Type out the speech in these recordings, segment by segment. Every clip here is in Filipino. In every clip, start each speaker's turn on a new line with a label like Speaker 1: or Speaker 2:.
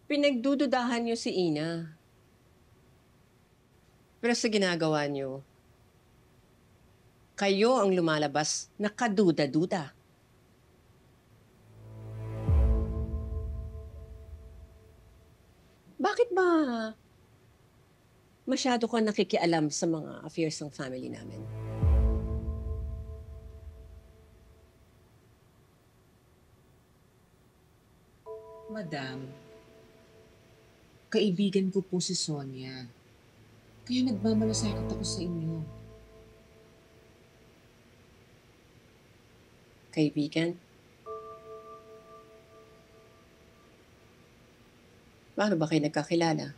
Speaker 1: Pinagdududahan niyo si Ina. Pero sa ginagawa niyo, kayo ang lumalabas na kaduda-duda. Bakit ba masyado ka nakikialam sa mga affairs ng family namin?
Speaker 2: Madam, kaibigan ko po si Sonia. Kaya nagmamalasakit ako sa inyo.
Speaker 1: Kaibigan? Paano ba kayo nagkakilala?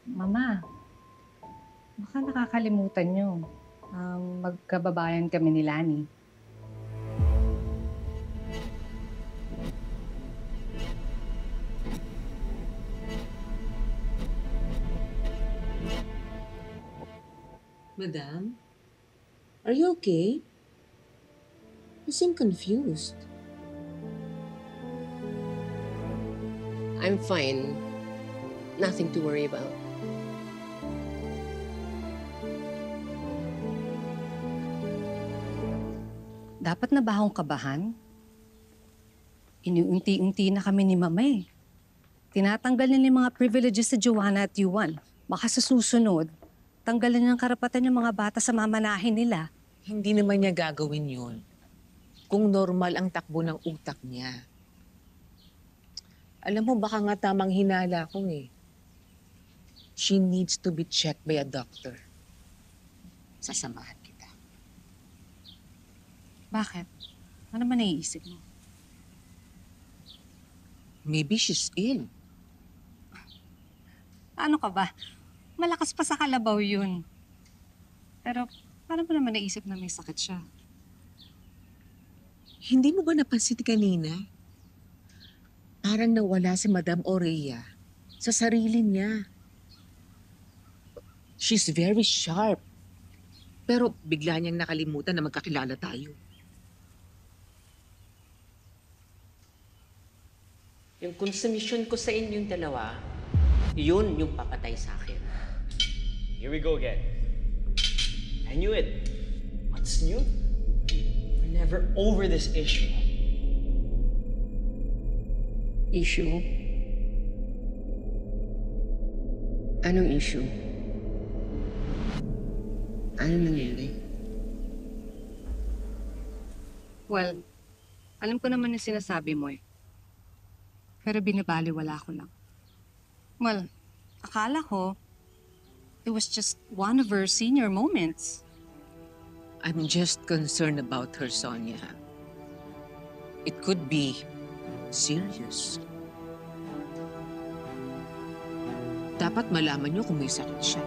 Speaker 3: Mama, baka nakakalimutan nyo. Magkababayan kami ni Lani.
Speaker 2: Madam, are you okay? You seem confused.
Speaker 1: I'm fine. Nothing to worry about.
Speaker 3: Dapat na ba akong kabahan? Inuunti-unti na kami ni Mama eh. Tinatanggal nila yung mga privileges sa Joanna at Yuan. Baka sa susunod, tanggalan ng karapatan yung mga bata sa mamanahin nila.
Speaker 2: Hindi naman niya gagawin yun. Kung normal ang takbo ng utak niya. Alam mo, baka nga tamang hinala ko eh. She needs to be checked by a doctor. Sasamahan kita.
Speaker 3: Bakit? Ano naman naiisip mo?
Speaker 2: Maybe she's ill.
Speaker 3: Ano ka ba? Malakas pa sa kalabaw yun. Pero paano mo naman naisip na may sakit siya?
Speaker 2: Hindi mo ba napansin kanina? Parang nawala si Madam Aurea sa sarili niya. She's very sharp. Pero bigla niyang nakalimutan na magkakilala tayo.
Speaker 1: Yung konsumisyon ko sa inyong dalawa, yun yung papatay sa akin.
Speaker 4: Here we go again. I knew it. What's new? We're never over this issue.
Speaker 1: Issue? Anong issue? Ano nangyari?
Speaker 3: Well, alam ko naman yung sinasabi mo eh. Pero binabaliwala ko lang. Well, akala ko, it was just one of her senior moments.
Speaker 2: I'm just concerned about her, Sonia. It could be serious. Dapat malaman niyo kung may sakit siya.